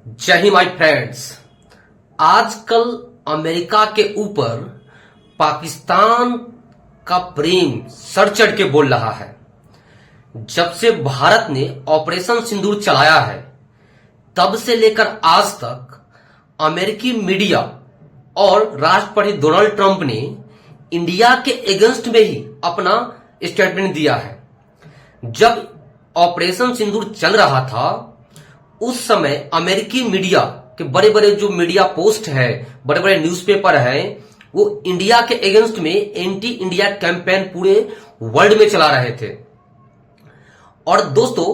जय Hind my friends. आजकल America के ऊपर पाकिस्तान का प्रेम सर चढ़ के बोल रहा है। जब से भारत ने ऑपरेशन सिंदूर चलाया है तब से लेकर आज तक अमेरिकी मीडिया और राष्ट्रपति डोनाल्ड ट्रंप ने इंडिया के अगेंस्ट में ही अपना स्टेटमेंट दिया है। जब ऑपरेशन सिंदूर चल रहा था उस समय अमेरिकी मीडिया के बड़े बड़े जो मीडिया पोस्ट है, बड़े बड़े न्यूज़पेपर हैं, वो इंडिया के अगेंस्ट में एंटी इंडिया कैंपेन पूरे वर्ल्ड में चला रहे थे। और दोस्तों,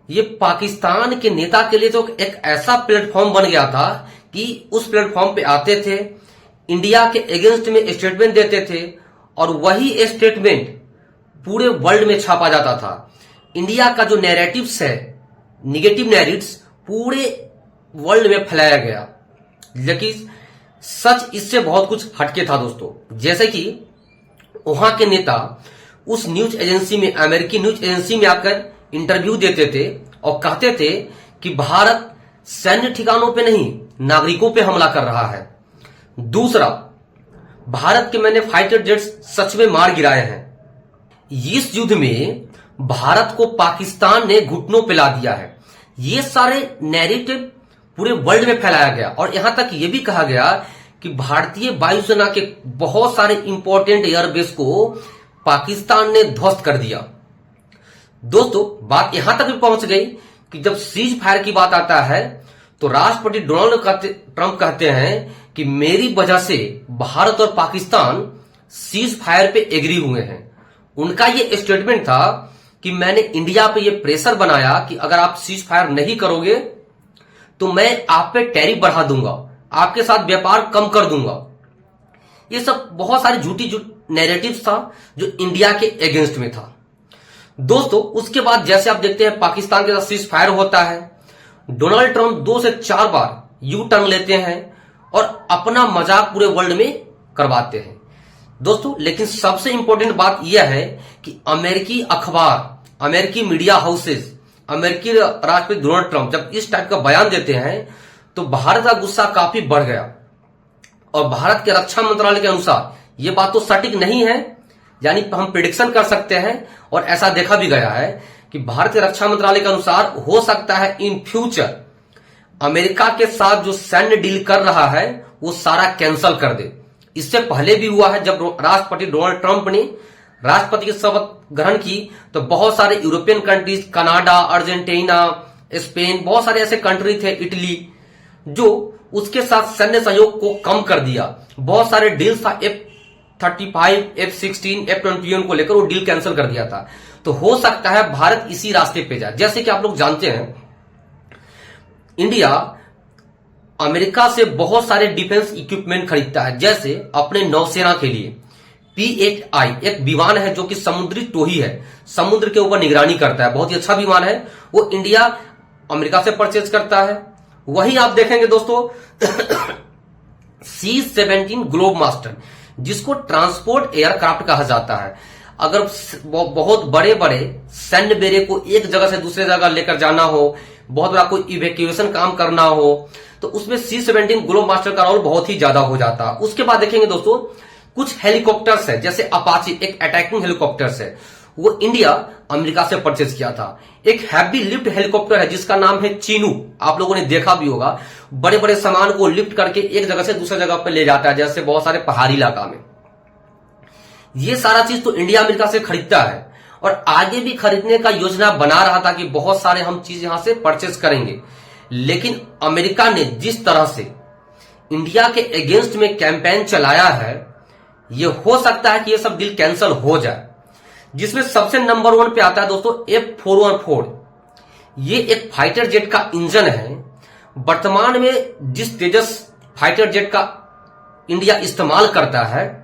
ये पाकिस्तान के नेता के लिए तो एक ऐसा प्लेटफॉर्म बन गया था कि उस प्लेटफॉर्म पे आते थे, इंडिया के अगेंस्ट में स्टेटमेंट देते थे और वही स्टेटमेंट पूरे वर्ल्ड में छापा जाता था। इंडिया का जो नैरेटिव्स है, निगेटिव नैरेटिव्स, पूरे वर्ल्ड में फैलाया गया। लेकिन सच इससे बहुत कुछ हटके था दोस्तों। जैसे कि वहां के नेता उस न्यूज एजेंसी में, अमेरिकी न्यूज एजेंसी में आकर इंटरव्यू देते थे और कहते थे कि भारत सैन्य ठिकानों पे नहीं, नागरिकों पे हमला कर रहा है। दूसरा, भारत के मैंने फाइटर जेट्स सच में मार गिराए हैं। इस युद्ध में भारत को पाकिस्तान ने घुटनों पे ला दिया है। ये सारे नैरेटिव पूरे वर्ल्ड में फैलाया गया और यहां तक ये भी कहा गया कि भारतीय वायुसेना के बहुत सारे इंपॉर्टेंट एयरबेस को पाकिस्तान ने ध्वस्त कर दिया। दोस्तों, बात यहां तक भी पहुंच गई कि जब सीज फायर की बात आता है तो राष्ट्रपति डोनाल्ड ट्रंप कहते हैं कि मेरी वजह से भारत और पाकिस्तान सीज फायर पे एग्री हुए हैं। उनका ये स्टेटमेंट था कि मैंने इंडिया पे ये प्रेशर बनाया कि अगर आप सीज फायर नहीं करोगे तो मैं आप पे टैरिफ बढ़ा दूंगा, आपके साथ व्यापार कम कर दूंगा। ये सब बहुत सारी झूठी नैरेटिव्स था जो इंडिया के अगेंस्ट में था। दोस्तों, उसके बाद जैसे आप देखते हैं पाकिस्तान के साथ सीज फायर होता है, डोनाल्ड ट्रंप 2 से 4 बार यू टर्न लेते हैं और अपना मजाक पूरे वर्ल्ड में करवाते हैं। दोस्तों, लेकिन सबसे इंपॉर्टेंट बात यह है कि अमेरिकी अखबार, अमेरिकी मीडिया हाउसेस, अमेरिकी राष्ट्रपति डोनाल्ड ट्रंप जब इस टाइप का बयान देते हैं तो भारत का गुस्सा काफी बढ़ गया। और भारत के रक्षा मंत्रालय के अनुसार यह बात तो सटीक नहीं है, यानी हम प्रिडिक्शन कर सकते हैं और ऐसा देखा भी गया है कि भारत के रक्षा मंत्रालय के अनुसार हो सकता है इन फ्यूचर अमेरिका के साथ जो सैन्य डील कर रहा है वो सारा कैंसिल कर दे। इससे पहले भी हुआ है, जब राष्ट्रपति डोनाल्ड ट्रंप ने राष्ट्रपति की शपथ ग्रहण की तो बहुत सारे European countries, Canada, Argentina, Spain, बहुत सारे ऐसे कंट्री थे, इटली, जो उसके साथ सैन्य सहयोग को कम कर दिया। बहुत सारे डील्स था, F-35, F-16, F-21 को लेकर वो डील कैंसिल कर दिया था। तो हो सकता है भारत इसी रास्ते पे जाए। जैसे कि आप लोग जानते हैं, इंडिया अमेरिका से बहुत सारे डिफेंस इक्विपमेंट खरीदता है। जैसे अपने नौसेना के लिए P-8I एक विमान है जो कि समुद्री टोही है, समुद्र के ऊपर निगरानी करता है, बहुत ही अच्छा विमान है। वो इंडिया अमेरिका से परचेज करता है। वहीं आप देखेंगे दोस्तों C-17 ग्लोब मास्टर, जिसको ट्रांसपोर्ट एयरक्राफ्ट कहा जाता है। अगर बहुत बड़े बड़े सैन्य बेड़े को एक जगह से दूसरे जगह लेकर जाना हो, बहुत बड़ा कोई इवैक्यूएशन काम करना हो, तो उसमें C-17 ग्लोब मास्टर का रोल बहुत ही ज्यादा हो जाता है। उसके बाद देखेंगे दोस्तों, कुछ हेलीकॉप्टर्स है, जैसे अपाची, एक अटैकिंग हेलीकॉप्टर्स है, वो इंडिया अमेरिका से परचेज किया था। एक हैवी लिफ्ट हेलीकॉप्टर है जिसका नाम है चीनू, आप लोगों ने देखा भी होगा, बड़े बड़े सामान को लिफ्ट करके एक जगह से दूसरे जगह पर ले जाता है, जैसे बहुत सारे पहाड़ी इलाका में। ये सारा चीज तो इंडिया अमेरिका से खरीदता है और आगे भी खरीदने का योजना बना रहा था कि बहुत सारे हम चीज यहां से परचेज करेंगे। लेकिन अमेरिका ने जिस तरह से इंडिया के अगेंस्ट में कैंपेन चलाया है, ये हो सकता है कि ये सब डील कैंसिल हो जाए। जिसमें सबसे नंबर 1 पे आता है दोस्तों F-414। ये एक फाइटर जेट का इंजन है। वर्तमान में जिस तेजस फाइटर जेट का इंडिया इस्तेमाल करता है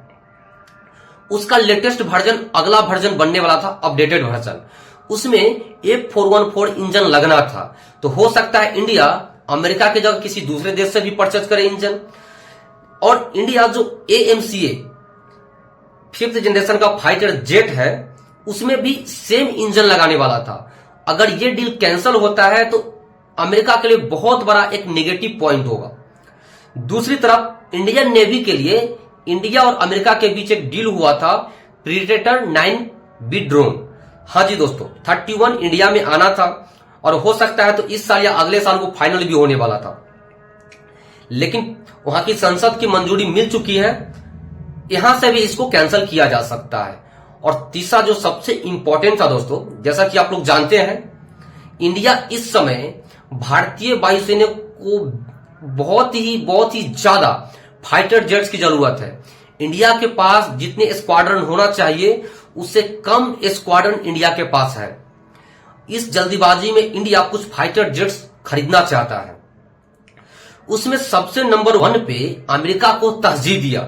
उसका लेटेस्ट वर्जन, अगला वर्जन बनने वाला था, अपडेटेड वर्जन, उसमें F-414 इंजन लगना था। तो हो सकता है इंडिया अमेरिका की जगह किसी दूसरे देश से भी परचेज करे इंजन। और इंडिया जो AMCA 5th जनरेशन का फाइटर जेट है उसमें भी सेम इंजन लगाने वाला था। अगर ये डील कैंसिल होता है तो अमेरिका के लिए बहुत बड़ा एक नेगेटिव पॉइंट होगा। दूसरी तरफ इंडियन नेवी के लिए इंडिया और अमेरिका के बीच एक डील हुआ था प्रीडेटर 9B ड्रोन। हाँ जी दोस्तों, 31 इंडिया में आना था और हो सकता है तो इस साल या अगले साल वो फाइनल भी होने वाला था, लेकिन वहां की संसद की मंजूरी मिल चुकी है, यहां से भी इसको कैंसिल किया जा सकता है। और तीसरा जो सबसे इंपॉर्टेंट था दोस्तों, जैसा कि आप लोग जानते हैं, इंडिया इस समय भारतीय वायुसेना को बहुत ही ज्यादा फाइटर जेट्स की जरूरत है। इंडिया के पास जितने स्क्वाड्रन होना चाहिए उससे कम स्क्वाड्रन इंडिया के पास है। इस जल्दीबाजी में इंडिया कुछ फाइटर जेट्स खरीदना चाहता है। उसमें सबसे नंबर 1 पे अमेरिका को तरजीह दिया।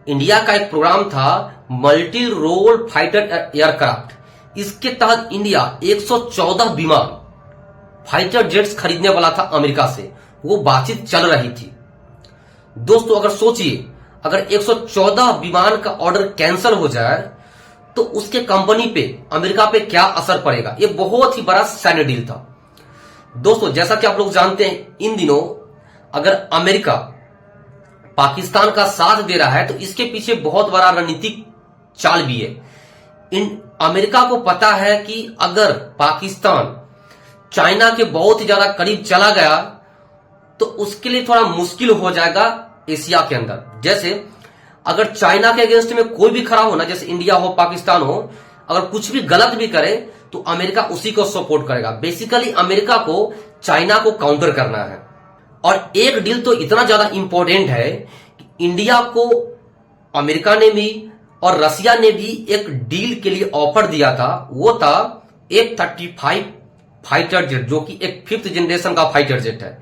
इंडिया का एक प्रोग्राम था मल्टी रोल फाइटर एयरक्राफ्ट। इसके तहत इंडिया 114 विमान फाइटर जेट्स खरीदने वाला था अमेरिका से। वो बातचीत चल रही थी। दोस्तों अगर सोचिए, अगर 114 विमान का ऑर्डर कैंसिल हो जाए तो उसके कंपनी पे, अमेरिका पे क्या असर पड़ेगा। ये बहुत ही बड़ा सैन्य डील था। दोस्तों जैसा कि आप लोग जानते हैं, इन दिनों अगर अमेरिका पाकिस्तान का साथ दे रहा है तो इसके पीछे बहुत बड़ा रणनीतिक चाल भी है। अमेरिका को पता है कि अगर पाकिस्तान चाइना के बहुत ही ज्यादा करीब चला गया तो उसके लिए थोड़ा मुश्किल हो जाएगा एशिया के अंदर। जैसे अगर चाइना के अगेंस्ट में कोई भी खड़ा हो ना, जैसे इंडिया हो, पाकिस्तान हो, अगर कुछ भी गलत भी करे तो अमेरिका उसी को सपोर्ट करेगा। बेसिकली अमेरिका को चाइना को काउंटर करना है। और एक डील तो इतना ज्यादा इंपॉर्टेंट है कि इंडिया को अमेरिका ने भी और रसिया ने भी एक डील के लिए ऑफर दिया था। वो था F-35 फाइटर जेट, जो कि एक 5th जनरेशन का फाइटर जेट है।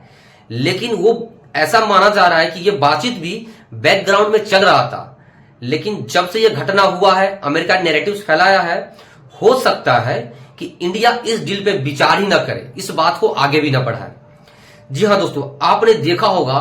लेकिन वो ऐसा माना जा रहा है कि ये बातचीत भी बैकग्राउंड में चल रहा था, लेकिन जब से ये घटना हुआ है, अमेरिका ने नैरेटिव्स फैलाया है, हो सकता है कि इंडिया इस डील पे विचार ही ना करे, इस बात को आगे भी ना बढ़ाए। जी हाँ दोस्तों, आपने देखा होगा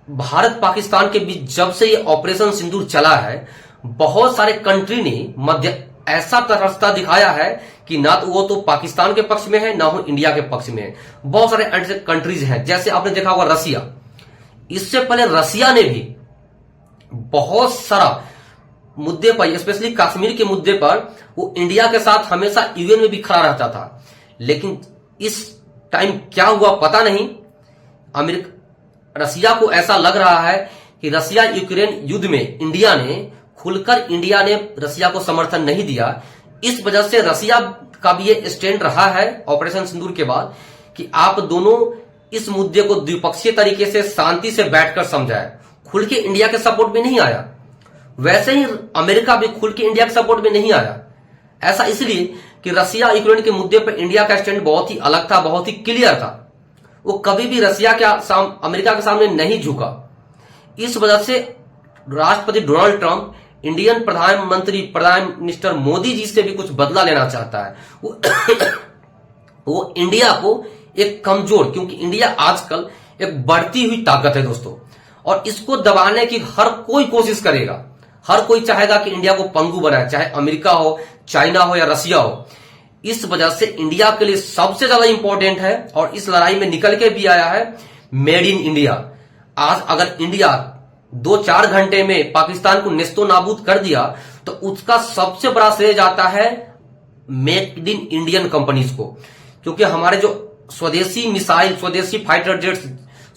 भारत पाकिस्तान के बीच जब से ये ऑपरेशन सिंदूर चला है, बहुत सारे कंट्री ने मध्य ऐसा रास्ता दिखाया है कि ना तो वो तो पाकिस्तान के पक्ष में है, ना हो इंडिया के पक्ष में है। बहुत सारे ऐसे कंट्रीज हैं, जैसे आपने देखा होगा रसिया। इससे पहले रसिया ने भी बहुत सारा मुद्दे पर, स्पेशली कश्मीर के मुद्दे पर, वो इंडिया के साथ हमेशा यूएन में भी खड़ा रहता था। लेकिन इस टाइम क्या हुआ पता नहीं। रसिया को ऐसा लग रहा है कि रसिया यूक्रेन युद्ध में इंडिया ने रसिया को समर्थन नहीं दिया। इस वजह से रसिया का भी ये स्टैंड रहा है ऑपरेशन सिंदूर के बाद कि आप दोनों इस मुद्दे को द्विपक्षीय तरीके से शांति से बैठकर समझाए। खुल के इंडिया के सपोर्ट में नहीं आया। वैसे ही अमेरिका भी खुल के इंडिया के सपोर्ट में नहीं आया। ऐसा इसलिए कि रसिया यूक्रेन के मुद्दे पर इंडिया का स्टैंड बहुत ही अलग था, बहुत ही क्लियर था। वो कभी भी रसिया के अमेरिका के सामने नहीं झुका। इस वजह से राष्ट्रपति डोनाल्ड ट्रंप इंडियन प्रधान मिनिस्टर मोदी जी से भी कुछ बदला लेना चाहता है। वो इंडिया को एक कमजोर, क्योंकि इंडिया आजकल एक बढ़ती हुई ताकत है दोस्तों, और इसको दबाने की हर कोई कोशिश करेगा। हर कोई चाहेगा कि इंडिया को पंगु बनाए, चाहे अमेरिका हो, चाइना हो या रसिया हो। इस वजह से इंडिया के लिए सबसे ज्यादा इंपॉर्टेंट है, और इस लड़ाई में निकल के भी आया है मेड इन इंडिया। आज अगर इंडिया 2-4 घंटे में पाकिस्तान को नेस्तो नाबूद कर दिया तो उसका सबसे बड़ा श्रेय जाता है मेड इन इंडियन कंपनीज को, क्योंकि हमारे जो स्वदेशी मिसाइल, स्वदेशी फाइटर जेट्स,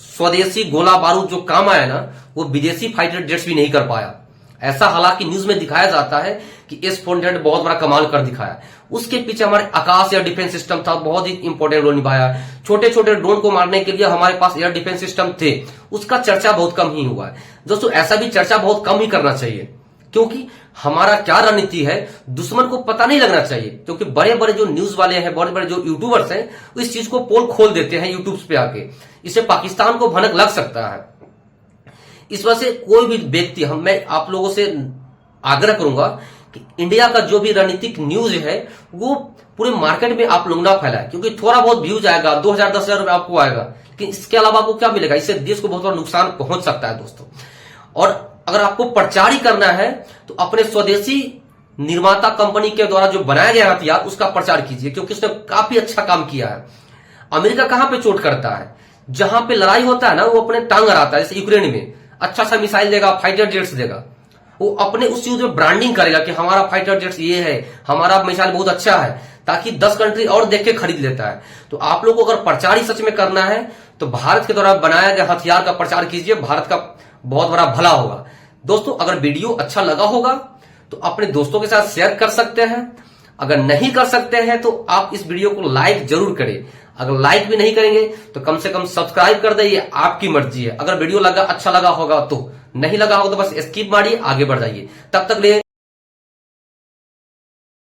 स्वदेशी गोला बारूद जो काम आया ना, वो विदेशी फाइटर जेट्स भी नहीं कर पाया। ऐसा हालांकि न्यूज में दिखाया जाता है कि S-400 बहुत बड़ा कमाल कर दिखाया। उसके पीछे हमारे आकाश एयर डिफेंस सिस्टम था, बहुत ही इंपॉर्टेंट रोल निभाया। छोटे छोटे ड्रोन को मारने के लिए हमारे पास एयर डिफेंस सिस्टम थे, उसका चर्चा बहुत कम ही हुआ है। दोस्तों ऐसा भी चर्चा बहुत कम ही करना चाहिए, क्योंकि हमारा क्या रणनीति है दुश्मन को पता नहीं लगना चाहिए। क्योंकि बड़े बड़े जो न्यूज वाले हैं, बड़े बड़े जो यूट्यूबर्स हैं, वो इस चीज को पोल खोल देते हैं यूट्यूब पे आके। इससे पाकिस्तान को भनक लग सकता है। इस वजह से कोई भी व्यक्ति, मैं आप लोगों से आग्रह करूंगा कि इंडिया का जो भी रणनीतिक न्यूज है वो पूरे मार्केट में आप लोग ना फैलाए, क्योंकि थोड़ा बहुत व्यूज आएगा, 2000-10,000 रुपए आपको आएगा, लेकिन इसके अलावा आपको क्या मिलेगा? इससे देश को बहुत बड़ा नुकसान पहुंच सकता है दोस्तों। और अगर आपको प्रचार ही करना है तो अपने स्वदेशी निर्माता कंपनी के द्वारा जो बनाया गया हथियार उसका प्रचार कीजिए, क्योंकि उसने काफी अच्छा काम किया है। अमेरिका कहां पे चोट करता है? जहां पे लड़ाई होता है ना, वो अपने टांग अड़ाता है। जैसे यूक्रेन में अच्छा सा मिसाइल देगा, फाइटर जेट्स देगा, वो अपने उस चीज में ब्रांडिंग करेगा कि हमारा फाइटर जेट्स ये है, हमारा मिसाइल बहुत अच्छा है, ताकि 10 कंट्री और देख के खरीद लेता है। तो आप लोग को अगर प्रचार ही सच में करना है तो भारत के द्वारा बनाया गया हथियार का प्रचार कीजिए, भारत का बहुत बड़ा भला होगा। दोस्तों, अगर वीडियो अच्छा लगा होगा तो अपने दोस्तों के साथ शेयर कर सकते हैं। अगर नहीं कर सकते हैं तो आप इस वीडियो को लाइक जरूर करें। अगर लाइक भी नहीं करेंगे तो कम से कम सब्सक्राइब कर दे, आपकी मर्जी है। अगर वीडियो अच्छा लगा होगा तो, नहीं लगा होगा तो बस स्किप मारिए, आगे बढ़ जाइए। तब तक ले